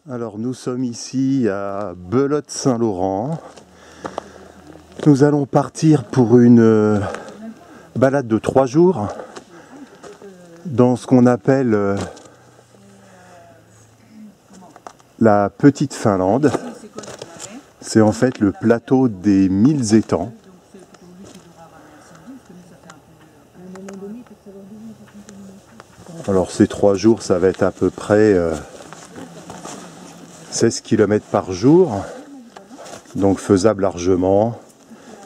Alors nous sommes ici à Belote-Saint-Laurent. Nous allons partir pour une balade de 3 jours dans ce qu'on appelle la Petite Finlande. C'est en fait le plateau des 1000 étangs. Alors ces 3 jours, ça va être à peu près 16 km par jour, donc faisable largement,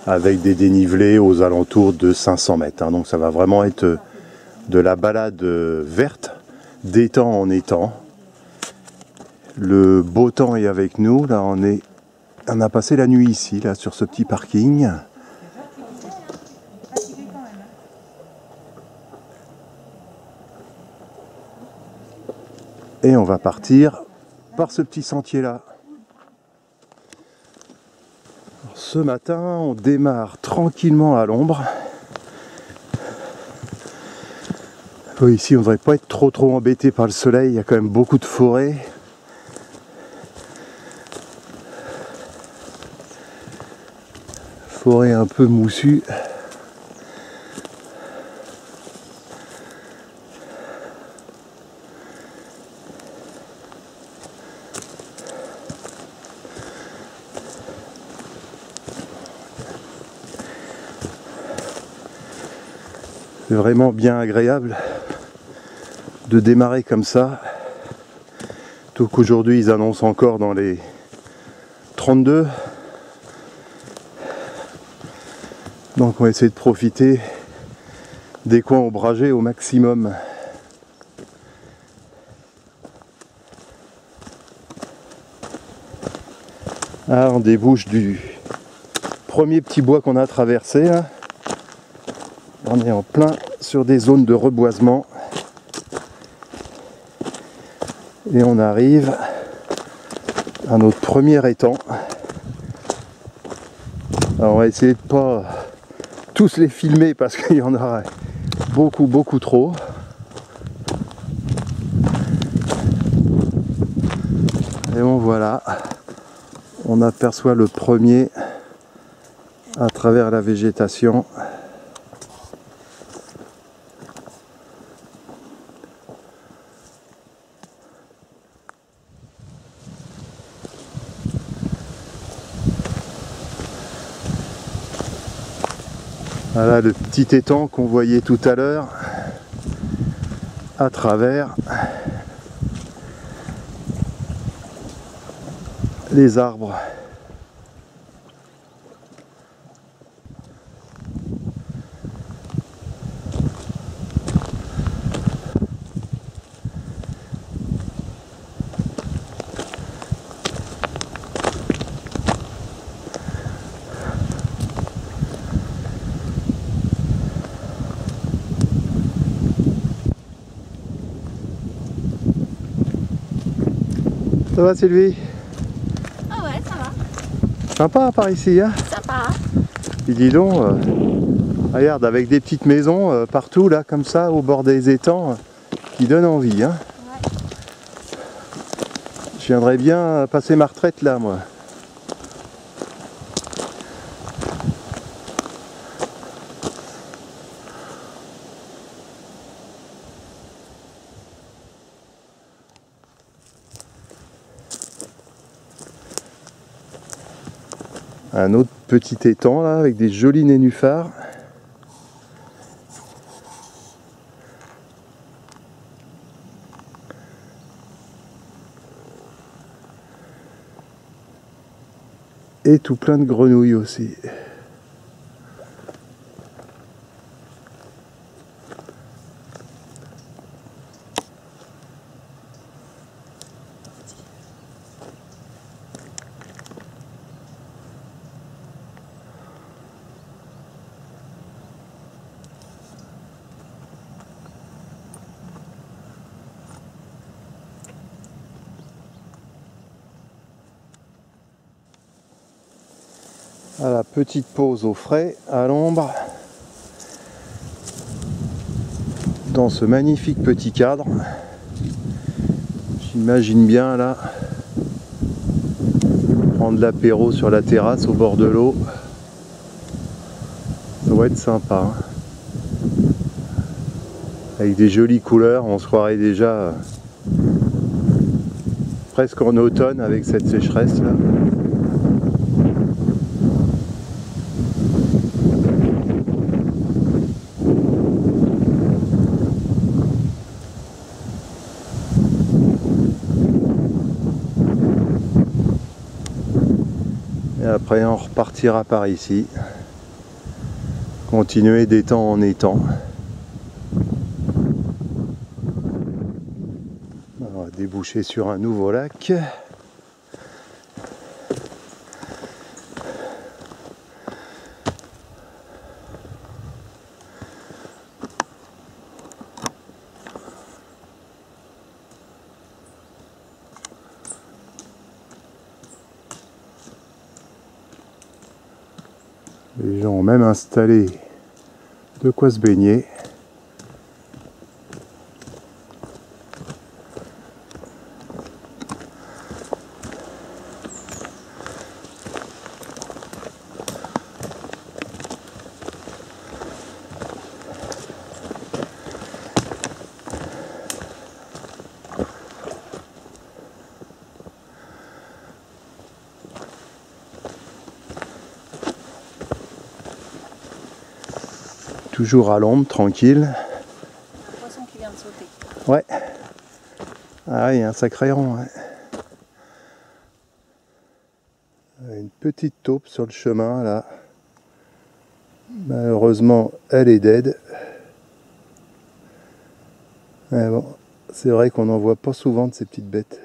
avec des dénivelés aux alentours de 500 mètres. Donc ça va vraiment être de la balade verte, d'étang en étang. Le beau temps est avec nous, là on a passé la nuit ici, là sur ce petit parking. Et on va partir par ce petit sentier là. Ce matin, on démarre tranquillement à l'ombre. Ici, on ne devrait pas être trop embêté par le soleil, il y a quand même beaucoup de forêt. Forêt un peu moussue. C'est vraiment bien agréable de démarrer comme ça. Tout qu'aujourd'hui ils annoncent encore dans les 32. Donc on va essayer de profiter des coins ombragés au maximum. Ah, on débouche du premier petit bois qu'on a traversé là. On est en plein sur des zones de reboisement et on arrive à notre premier étang. Alors on va essayer de pas tous les filmer parce qu'il y en aura beaucoup trop. Et bon voilà, on aperçoit le premier à travers la végétation. Voilà le petit étang qu'on voyait tout à l'heure à travers les arbres. Ça va Sylvie? Ah ouais, ça va. Sympa par ici, hein? Sympa. Et dis donc, regarde, avec des petites maisons partout là, comme ça, au bord des étangs, qui donnent envie, hein? Ouais. Je viendrais bien passer ma retraite là, moi. Un autre petit étang là avec des jolis nénuphars. Et tout plein de grenouilles aussi. À la petite pause au frais, à l'ombre, dans ce magnifique petit cadre. J'imagine bien là prendre l'apéro sur la terrasse au bord de l'eau. Ça va être sympa. Hein. Avec des jolies couleurs, on se croirait déjà presque en automne avec cette sécheresse là. Et après on repartira par ici. Continuer d'étang en étang. On va déboucher sur un nouveau lac. Les gens ont même installé de quoi se baigner. Toujours à l'ombre, tranquille. Un poisson qui vient de sauter. Ouais. Ah, il y a un sacré rond. Ouais. Une petite taupe sur le chemin là. Malheureusement, elle est dead. Mais bon, c'est vrai qu'on n'en voit pas souvent de ces petites bêtes.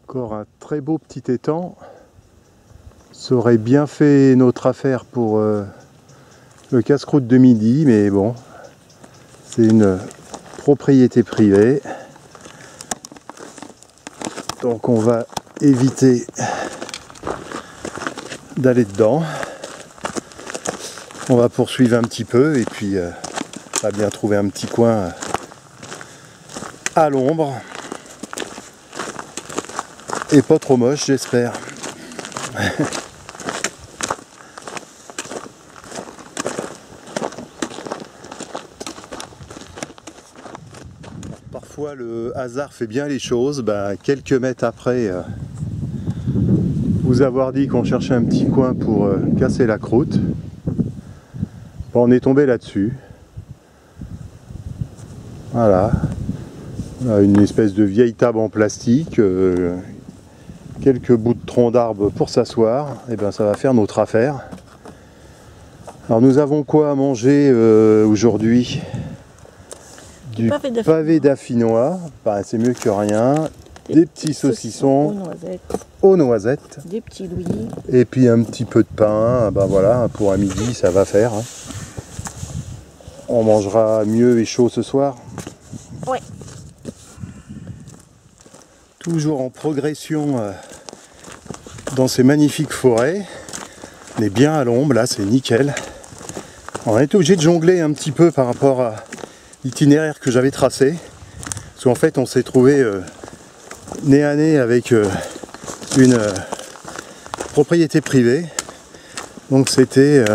Encore un très beau petit étang. Ça aurait bien fait notre affaire pour le casse-croûte de midi, mais bon, c'est une propriété privée. Donc on va éviter d'aller dedans. On va poursuivre un petit peu et puis on va bien trouver un petit coin à l'ombre. Et pas trop moche, j'espère. Parfois le hasard fait bien les choses. Quelques mètres après vous avoir dit qu'on cherchait un petit coin pour casser la croûte, on est tombé là-dessus. Voilà. Une espèce de vieille table en plastique. Quelques bouts de troncs d'arbres pour s'asseoir, et bien ça va faire notre affaire. Alors nous avons quoi à manger aujourd'hui? Du pavé d'affinois, c'est mieux que rien. Des petits saucissons aux noisettes. Des petits louis. Et puis un petit peu de pain, voilà, pour un midi ça va faire. Hein. On mangera mieux et chaud ce soir. Ouais. Toujours en progression dans ces magnifiques forêts. On est bien à l'ombre, là c'est nickel. On a été obligé de jongler un petit peu par rapport à l'itinéraire que j'avais tracé. Parce qu'en fait on s'est trouvé nez à nez avec une propriété privée. Donc c'était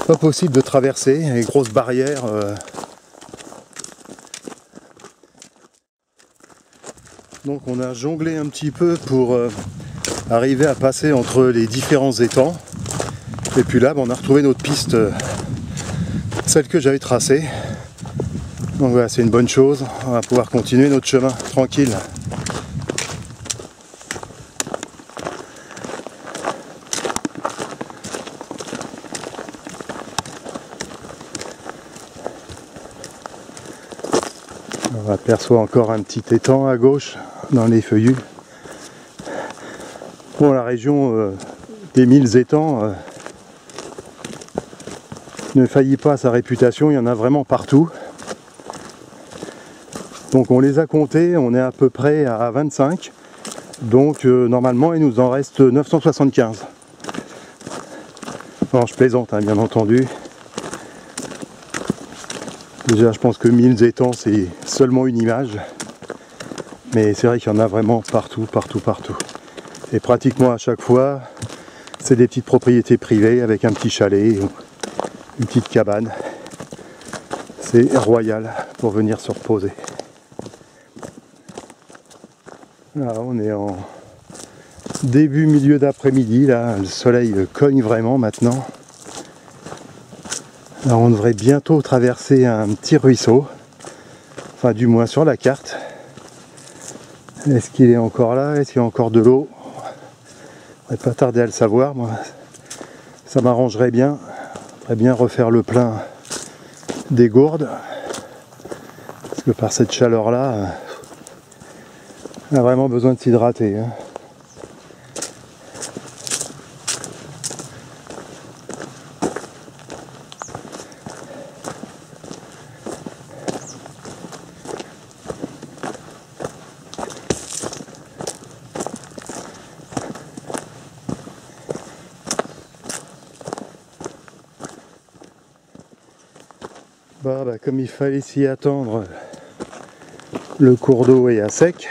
pas possible de traverser, les grosses barrières. Donc on a jonglé un petit peu pour arriver à passer entre les différents étangs. Et puis là, on a retrouvé notre piste, celle que j'avais tracée. Donc voilà, c'est une bonne chose, on va pouvoir continuer notre chemin tranquille. On aperçoit encore un petit étang à gauche dans les feuillus. Bon, la région des 1000 étangs ne faillit pas à sa réputation, il y en a vraiment partout. Donc on les a comptés, on est à peu près à 25. Donc normalement il nous en reste 975. Non, je plaisante, hein, bien entendu. Déjà je pense que 1000 étangs c'est seulement une image. Mais c'est vrai qu'il y en a vraiment partout, partout, partout. Et pratiquement à chaque fois, c'est des petites propriétés privées avec un petit chalet, une petite cabane. C'est royal pour venir se reposer. Là, on est en début, milieu d'après-midi. Là, le soleil cogne vraiment maintenant. Alors, on devrait bientôt traverser un petit ruisseau. Enfin, du moins sur la carte. Est-ce qu'il est encore là? Est-ce qu'il y a encore de l'eau? On va pas tarder à le savoir. Moi, ça m'arrangerait bien. J'aimerais bien refaire le plein des gourdes. Parce que par cette chaleur-là, on a vraiment besoin de s'hydrater. Hein. Bah, comme il fallait s'y attendre, le cours d'eau est à sec.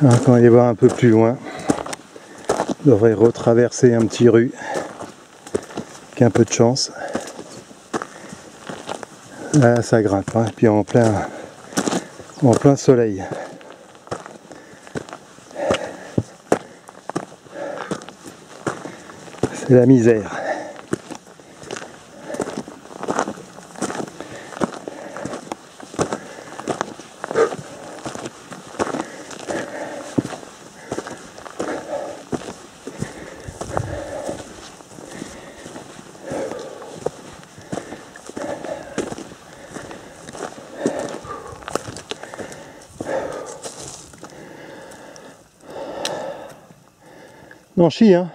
Alors, quand on va voir un peu plus loin, on devrait retraverser un petit rue avec un peu de chance. Là ça grimpe, hein, et puis en plein soleil. C'est la misère. Non, chie, hein.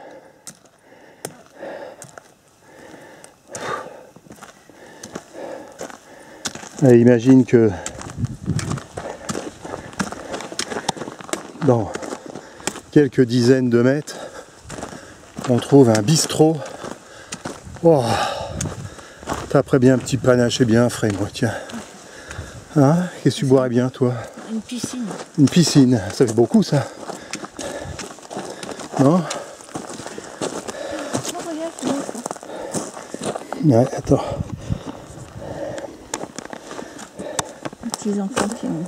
Allez, imagine que dans quelques dizaines de mètres, on trouve un bistrot. Oh, t'as bien un petit panaché bien frais, moi, tiens. Hein? Qu'est-ce que tu boirais bien, toi? Une piscine. Une piscine, ça fait beaucoup, ça. Non? Oh, regarde, c'est beau, ça. Ouais, attends. Les petits enfants qui ont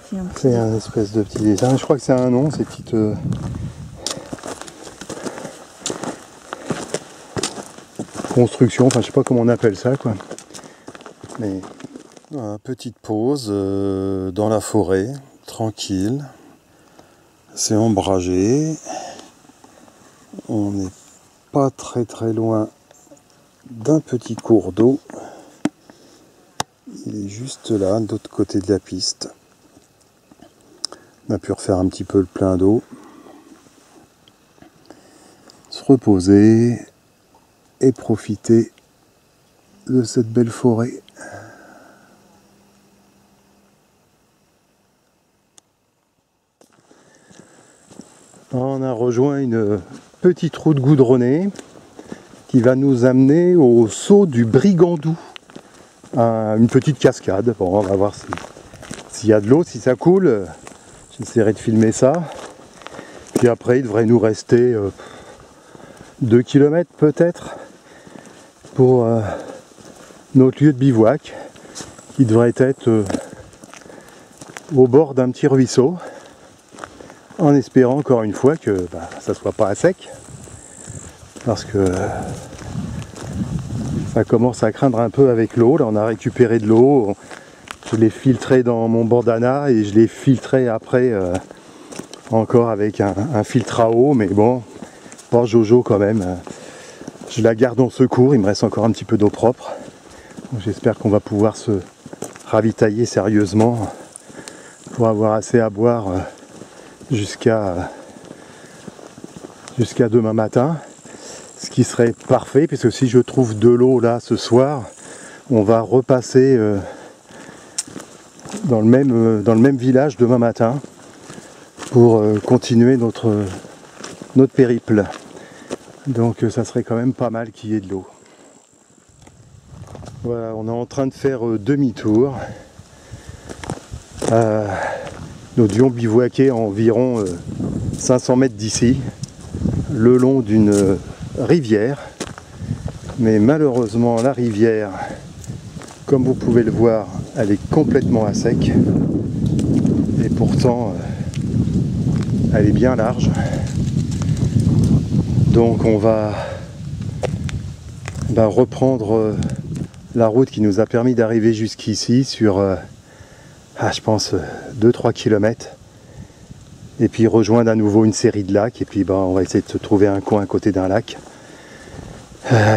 fait un petit... C'est un espèce de petit dessin. Je crois que c'est un nom, ces petites... constructions, enfin je sais pas comment on appelle ça, quoi. Mais... Voilà, petite pause dans la forêt, tranquille. C'est ombragé. On n'est pas très très loin d'un petit cours d'eau. Il est juste là, de l'autre côté de la piste. On a pu refaire un petit peu le plein d'eau. Se reposer et profiter de cette belle forêt. On a rejoint une petite route goudronnée qui va nous amener au saut du Brigandou, une petite cascade. Bon, on va voir s'il y a de l'eau, si ça coule. J'essaierai de filmer ça. Puis après, il devrait nous rester 2 km peut-être pour notre lieu de bivouac, qui devrait être au bord d'un petit ruisseau. En espérant encore une fois que ça soit pas à sec, parce que ça commence à craindre un peu avec l'eau. Là, on a récupéré de l'eau. Je l'ai filtré dans mon bandana et je l'ai filtré après encore avec un filtre à eau. Mais bon, pas Jojo quand même. Je la garde en secours. Il me reste encore un petit peu d'eau propre. J'espère qu'on va pouvoir se ravitailler sérieusement pour avoir assez à boire jusqu'à demain matin. Ce qui serait parfait, puisque si je trouve de l'eau là ce soir, on va repasser dans le même village demain matin pour continuer notre périple. Donc ça serait quand même pas mal qu'il y ait de l'eau. Voilà, on est en train de faire demi-tour. Nous devions bivouaquer à environ 500 mètres d'ici, le long d'une rivière. Mais malheureusement, la rivière, comme vous pouvez le voir, elle est complètement à sec. Et pourtant, elle est bien large. Donc on va reprendre la route qui nous a permis d'arriver jusqu'ici sur, je pense, 2-3 km. Et puis rejoindre à nouveau une série de lacs. Et puis on va essayer de se trouver un coin à côté d'un lac.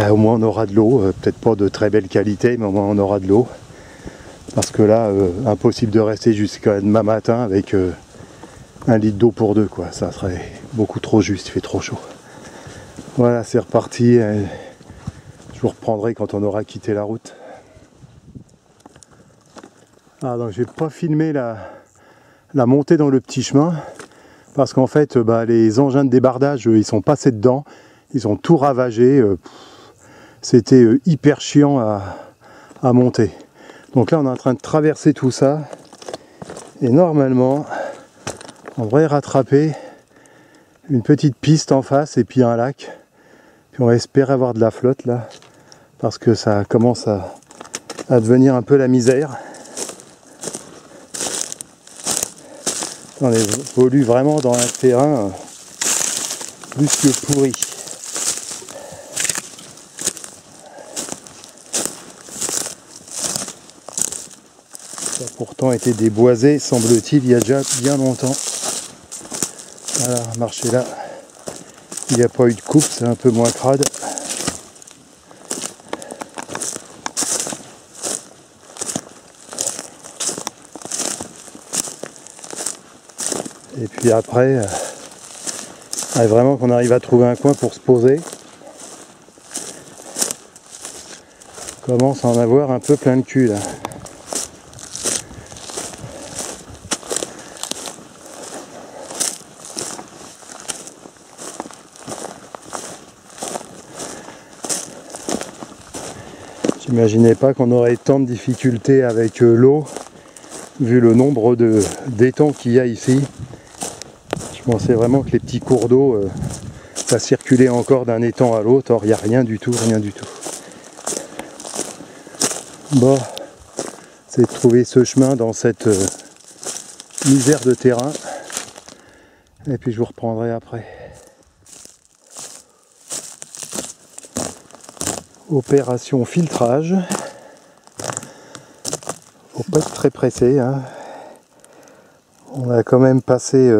Au moins on aura de l'eau, peut-être pas de très belle qualité, mais au moins on aura de l'eau. Parce que là, impossible de rester jusqu'à demain matin avec 1 litre d'eau pour 2, quoi. Ça serait beaucoup trop juste, il fait trop chaud. Voilà, c'est reparti. Je vous reprendrai quand on aura quitté la route. Donc j'ai pas filmé la montée dans le petit chemin. Parce qu'en fait, les engins de débardage, ils sont passés dedans. Ils ont tout ravagé. C'était hyper chiant à monter. Donc là, on est en train de traverser tout ça. Et normalement, on devrait rattraper une petite piste en face et puis un lac. Puis on va espérer avoir de la flotte là. Parce que ça commence à devenir un peu la misère. On évolue vraiment dans un terrain plus que pourri. Ça a pourtant été déboisé, semble-t-il, il y a déjà bien longtemps. Voilà, marcher là. Il n'y a pas eu de coupe, c'est un peu moins crade. Et puis après, vraiment qu'on arrive à trouver un coin pour se poser. On commence à en avoir un peu plein le cul là. J'imaginais pas qu'on aurait tant de difficultés avec l'eau, vu le nombre d'étangs qu'il y a ici. Je pensais vraiment que les petits cours d'eau, ça circulait encore d'un étang à l'autre. Or, il n'y a rien du tout, rien du tout. Bon, c'est de trouver ce chemin dans cette misère de terrain. Et puis je vous reprendrai après. Opération filtrage. Faut pas être très pressé, hein. On a quand même passé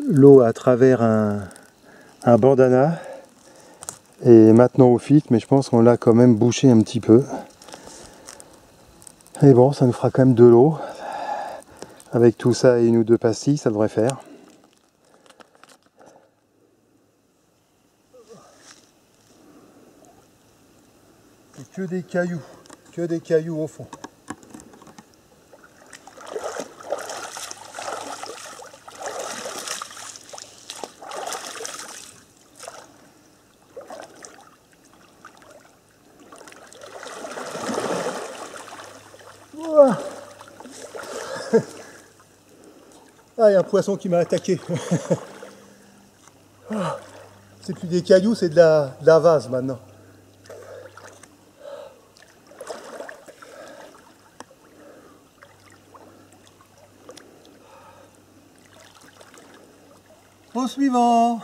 l'eau à travers un bandana et maintenant au filtre, mais je pense qu'on l'a quand même bouché un petit peu. Et bon, ça nous fera quand même de l'eau. Avec tout ça et 1 ou 2 pastilles, ça devrait faire. Et que des cailloux au fond. Ah, il y a un poisson qui m'a attaqué. C'est plus des cailloux, c'est de la vase maintenant. Au suivant.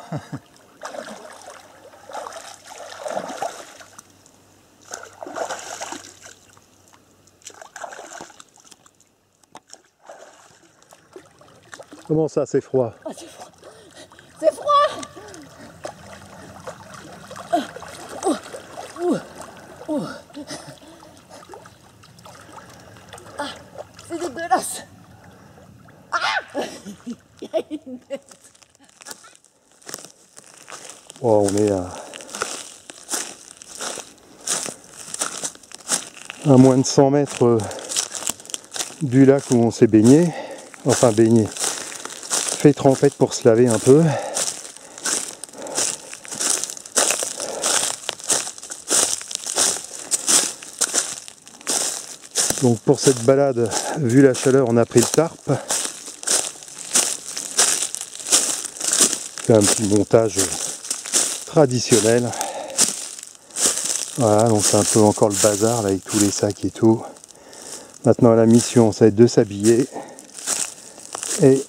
Comment ça, c'est froid? Oh, c'est froid. C'est froid. Ah, c'est dégueulasse. Oh, on est à moins de 100 mètres du lac où on s'est baigné. Enfin baigné. Fait trempette pour se laver un peu. Donc pour cette balade, vu la chaleur, on a pris le tarp. Fait un petit montage traditionnel. Voilà, donc c'est un peu encore le bazar là, avec tous les sacs et tout. Maintenant la mission, ça va être de s'habiller et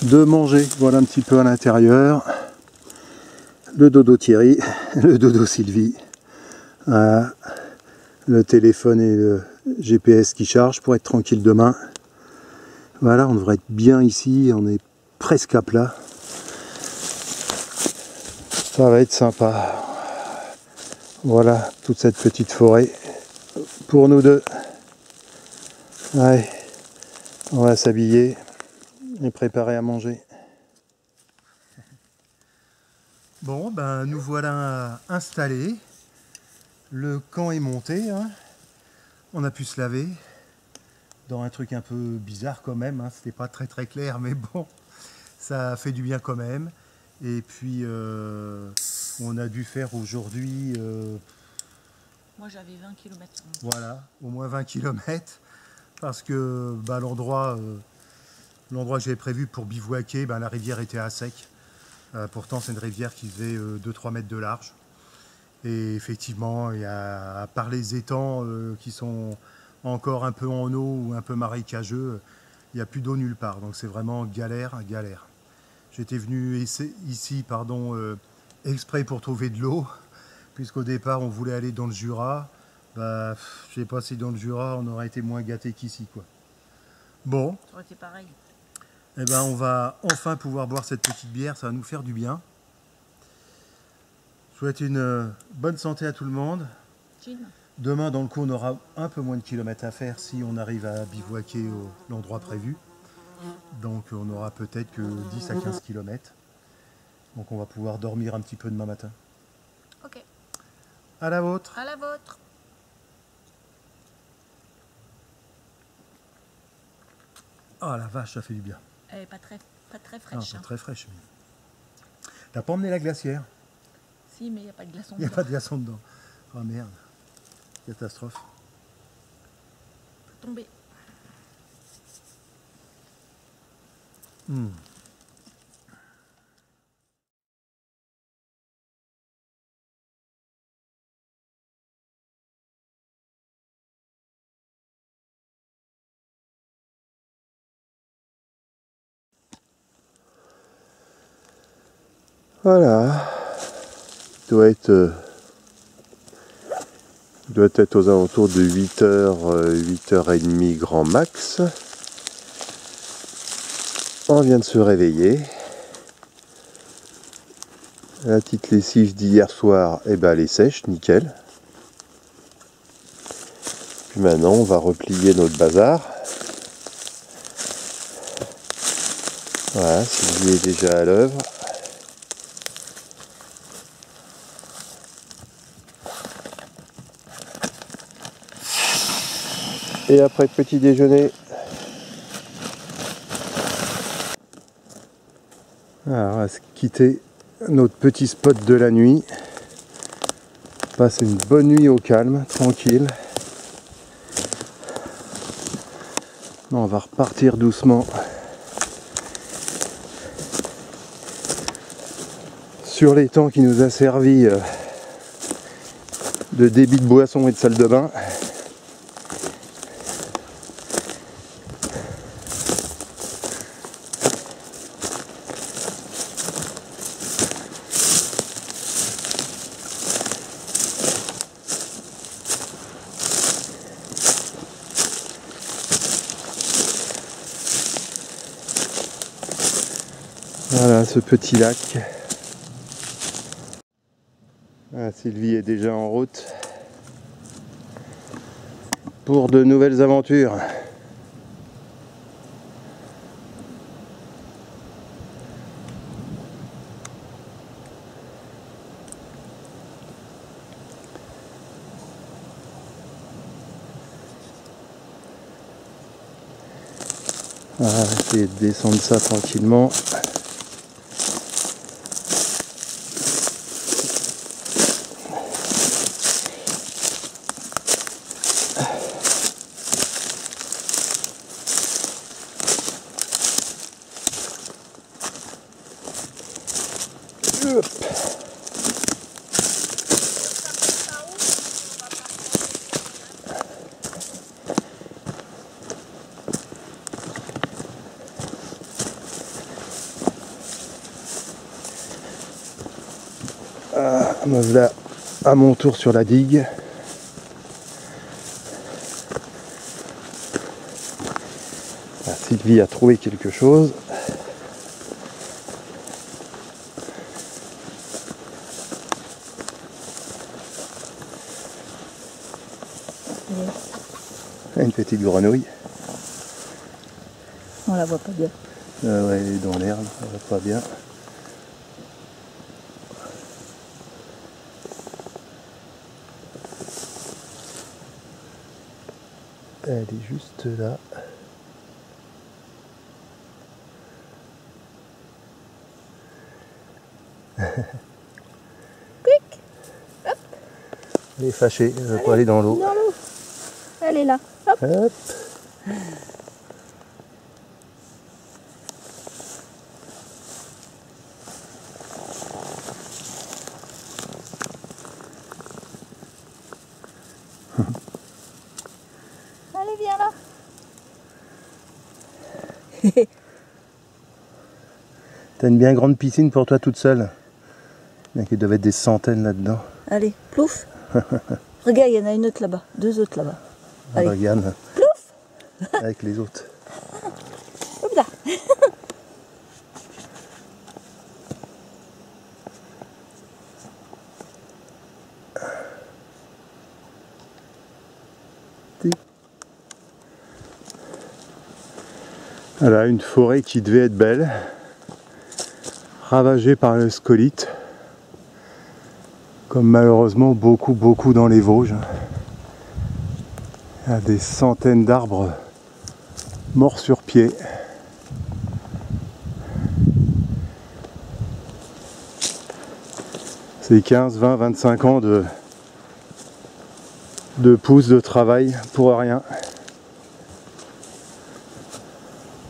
de manger. Voilà un petit peu à l'intérieur. Le dodo Thierry, le dodo Sylvie. Voilà. Le téléphone et le GPS qui charge pour être tranquille demain. Voilà, on devrait être bien ici, on est presque à plat. Ça va être sympa. Voilà, toute cette petite forêt pour nous deux. Allez, on va s'habiller et préparer à manger. Bon, ben nous voilà installés. Le camp est monté, hein. On a pu se laver dans un truc un peu bizarre quand même, hein. C'était pas très clair, mais bon, ça fait du bien quand même. Et puis on a dû faire aujourd'hui Moi j'avais 20 km. voilà, au moins 20 km parce que bah, l'endroit que j'avais prévu pour bivouaquer, bah, la rivière était à sec. Pourtant c'est une rivière qui faisait 2-3 mètres de large. Et effectivement, il y a, à part les étangs qui sont encore un peu en eau ou un peu marécageux, il n'y a plus d'eau nulle part. Donc c'est vraiment galère. J'étais venu ici exprès pour trouver de l'eau, puisqu'au départ on voulait aller dans le Jura. Bah, je sais pas si dans le Jura on aurait été moins gâté qu'ici, quoi. Bon. Ça aurait été pareil. Eh ben, on va enfin pouvoir boire cette petite bière, ça va nous faire du bien. Je souhaite une bonne santé à tout le monde. Gin. Demain, dans le coup, on aura un peu moins de kilomètres à faire si on arrive à bivouaquer à l'endroit prévu. Donc on aura peut-être que 10 à 15 km. Donc on va pouvoir dormir un petit peu demain matin. Ok. À la vôtre. À la vôtre. Ah la vache, ça fait du bien. Elle est pas très Ah, fraîche. pas très fraîche. T'as pas emmené la glacière? Si, mais il n'y a pas de glaçon. Il n'y a pas de glaçon dedans. Oh merde. Catastrophe. Peut tomber. Voilà. Il doit être aux alentours de 8h, 8h30 grand max. On vient de se réveiller. La petite lessive d'hier soir, eh ben, elle est sèche, nickel. Puis maintenant, on va replier notre bazar. Voilà, Sylvie est déjà à l'œuvre. Et après petit déjeuner, alors, on va se quitter notre petit spot de la nuit. Passer une bonne nuit au calme, tranquille. On va repartir doucement sur l'étang qui nous a servi de débit de boisson et de salle de bain. Voilà ce petit lac. Ah, Sylvie est déjà en route pour de nouvelles aventures. On va essayer de descendre ça tranquillement. Hop. Me voilà à mon tour sur la digue. Sylvie a trouvé quelque chose. Une petite grenouille. On la voit pas bien. Ouais, elle est dans l'herbe, elle va pas bien. Elle est juste là. Quick. Hop. Elle est fâchée, elle veut pas aller dans l'eau. Dans l'eau. Elle est là. Hop. Hop. Allez, viens là. T'as une bien grande piscine pour toi toute seule. Il doit être des centaines là-dedans. Allez, plouf. Regarde, il y en a une autre là-bas. 2 autres là-bas. Allez. Regarde. Plouf. Avec les autres. Hop là. Voilà, une forêt qui devait être belle, ravagée par le scolyte, comme malheureusement beaucoup dans les Vosges. Il y a des centaines d'arbres morts sur pied. C'est 15, 20, 25 ans de pousses de travail pour rien.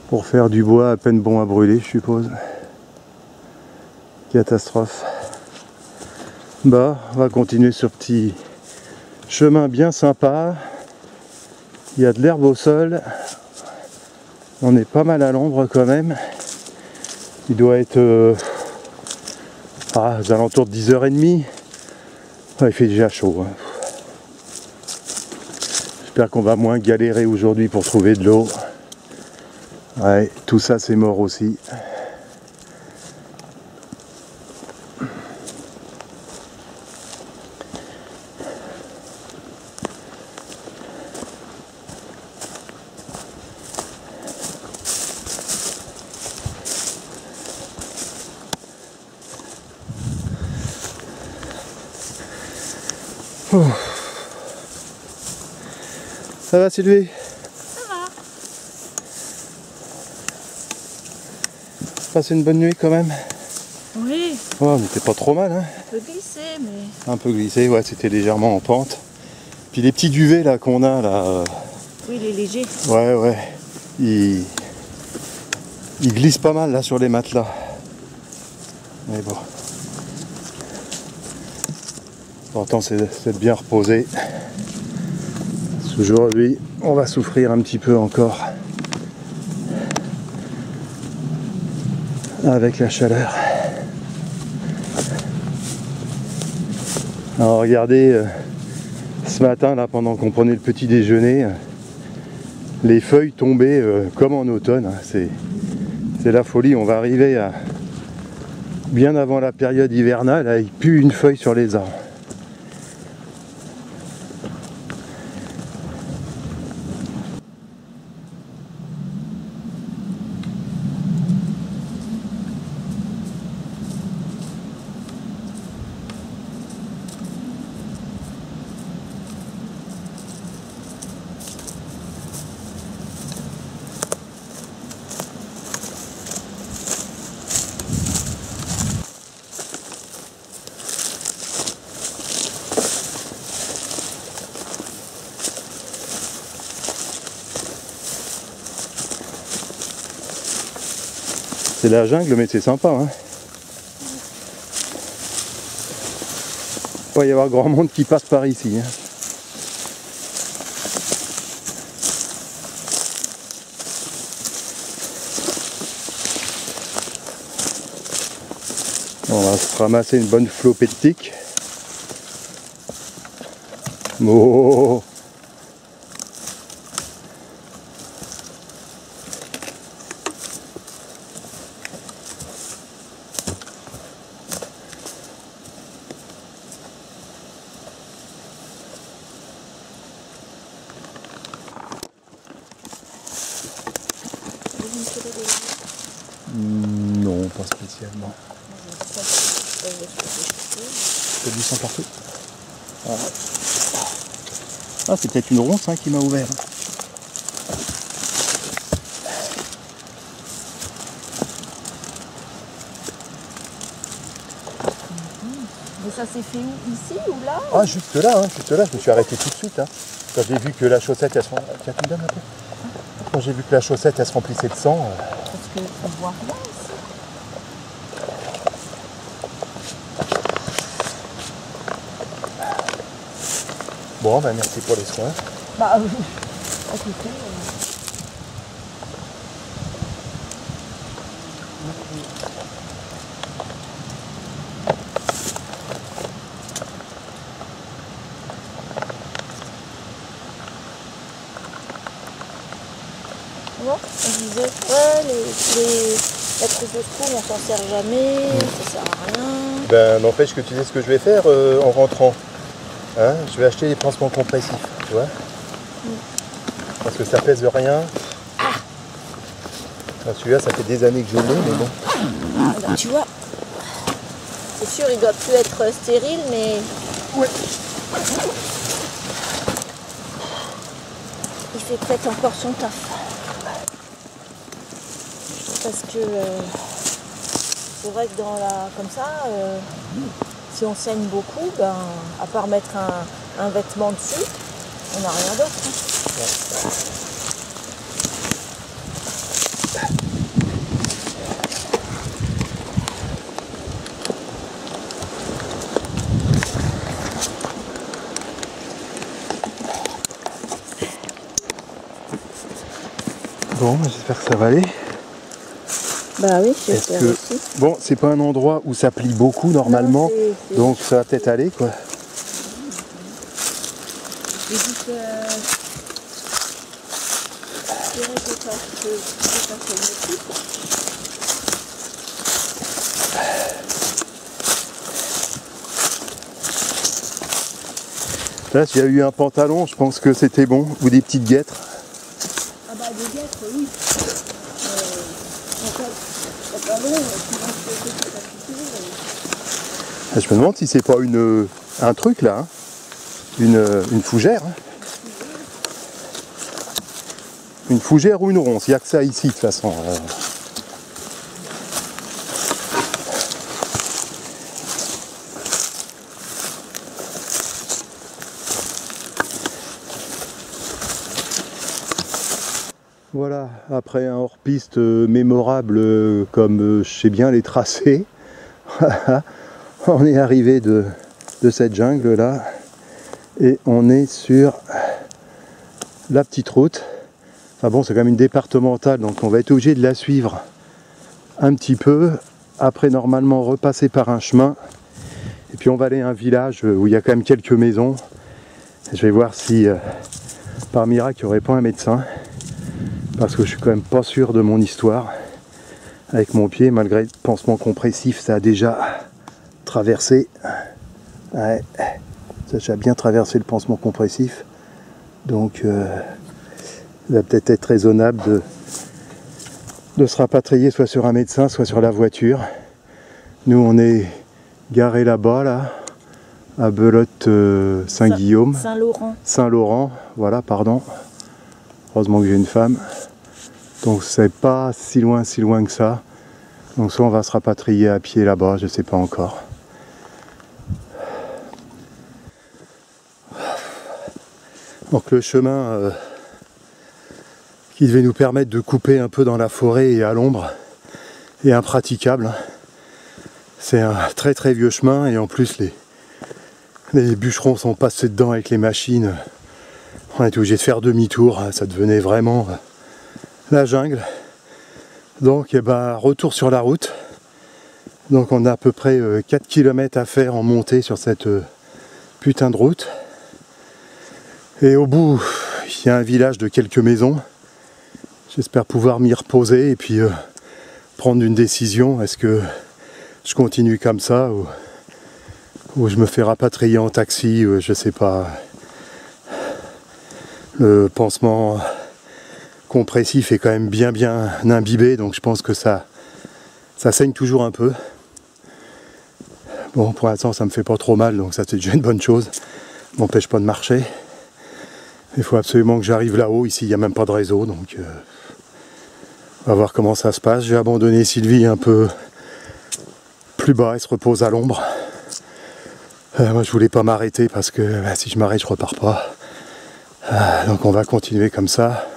Pour faire du bois à peine bon à brûler, je suppose. Catastrophe. Bah, on va continuer sur petit chemin bien sympa. Il y a de l'herbe au sol. On est pas mal à l'ombre quand même. Il doit être aux alentours de 10h30. Ouais, il fait déjà chaud. Hein. J'espère qu'on va moins galérer aujourd'hui pour trouver de l'eau. Ouais, tout ça c'est mort aussi. Ça va Sylvie? Ça va. Passé une bonne nuit quand même? Oui. Ouais, on n'était pas trop mal hein. Un peu glissé, mais... Un peu glissé, ouais, c'était légèrement en pente. Puis les petits duvets là qu'on a là. Oui, il est léger. Ouais, il glisse pas mal là sur les matelas. Mais bon. L'important c'est de bien reposer. Aujourd'hui, on va souffrir un petit peu encore avec la chaleur. Alors regardez, ce matin là, pendant qu'on prenait le petit déjeuner, les feuilles tombaient comme en automne. C'est la folie. On va arriver bien avant la période hivernale, avec plus une feuille sur les arbres. C'est la jungle, mais c'est sympa, hein. Il va y avoir grand monde qui passe par ici, hein. On va se ramasser une bonne flopée de tiques. Oh. Non, pas spécialement. Il y a du sang partout. Ah, c'est peut-être une ronce, hein, qui m'a ouvert. Mais ça s'est fait où? Ici ou là? Ah, juste là, hein, juste là. Je me suis arrêté tout de suite. Hein. Quand j'ai vu que la chaussette, elle se remplissait. Tiens, tu me donnes un peu. Quand j'ai vu que la chaussette, elle se remplissait de sang. Parce qu'on voit rien ici. Bon, ben merci pour les soins. Bah oui. Écoutez, bon, on disait, ouais, la trousse de secours, on s'en sert jamais, ça sert à rien. Ben, n'empêche que tu sais ce que je vais faire en rentrant. Hein, je vais acheter des pansements compressifs, tu vois. Parce que ça pèse rien. Celui-là, ça fait des années que je l'ai, mais bon. Ah bah, tu vois, c'est sûr, il doit plus être stérile, mais... Ouais. Il fait peut-être encore son taf. Parce que c'est vrai que comme ça, si on saigne beaucoup, ben, à part mettre un vêtement dessus, on n'a rien d'autre. Hein. Bon, j'espère que ça va aller. Bah oui, j'espère que... aussi. Bon, c'est pas un endroit où ça plie beaucoup normalement, non, donc ça va peut-être aller, quoi. J'ai dit que... Là, s'il y a eu un pantalon, je pense que c'était bon, ou des petites guêtres. Ah bah des guêtres, oui. Pantalon, je me demande si c'est pas un truc là, hein. Une fougère. Hein. Une fougère ou une ronce, il n'y a que ça ici de toute façon. Voilà, après un hors-piste mémorable comme je sais bien les tracés, on est arrivé de cette jungle là et on est sur la petite route. Enfin bon, c'est quand même une départementale, donc on va être obligé de la suivre un petit peu. Après, normalement, repasser par un chemin. Et puis on va aller à un village où il y a quand même quelques maisons. Je vais voir si, par miracle, il n'y aurait pas un médecin. Parce que je suis quand même pas sûr de mon histoire. avec mon pied, malgré le pansement compressif, ça a déjà traversé. Ouais, ça a bien traversé le pansement compressif. Donc il va peut-être être raisonnable de se rapatrier soit sur un médecin, soit sur la voiture. Nous on est garé là-bas, là, à Belote Saint-Guillaume. Saint-Laurent. Saint-Laurent, voilà, pardon. Heureusement que j'ai une femme. Donc c'est pas si loin que ça. Donc soit on va se rapatrier à pied là-bas, je sais pas encore. Donc le chemin qui devait nous permettre de couper un peu dans la forêt et à l'ombre est impraticable. C'est un très très vieux chemin et en plus les bûcherons sont passés dedans avec les machines. On était obligé de faire demi-tour, ça devenait vraiment la jungle. Donc retour sur la route. Donc on a à peu près 4 km à faire en montée sur cette putain de route. Et au bout, il y a un village de quelques maisons. J'espère pouvoir m'y reposer et puis prendre une décision. Est-ce que je continue comme ça ou je me fais rapatrier en taxi, je sais pas. Le pansement compressif est quand même bien imbibé, donc je pense que ça saigne toujours un peu. Bon, pour l'instant ça me fait pas trop mal, donc ça c'est déjà une bonne chose. M'empêche pas de marcher. Il faut absolument que j'arrive là-haut. Ici il n'y a même pas de réseau, donc on va voir comment ça se passe. J'ai abandonné Sylvie un peu plus bas, elle se repose à l'ombre. Moi je voulais pas m'arrêter parce que si je m'arrête je repars pas. Donc on va continuer comme ça.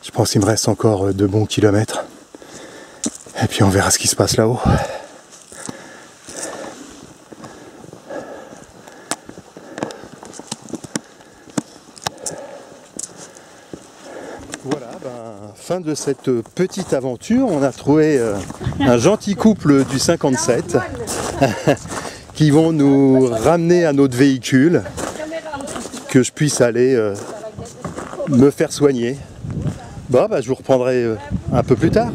Je pense qu'il me reste encore 2 bons kilomètres. Et puis on verra ce qui se passe là-haut. Voilà, fin de cette petite aventure. On a trouvé un gentil couple du 57 qui vont nous ramener à notre véhicule, que je puisse aller me faire soigner. Je vous reprendrai un peu plus tard.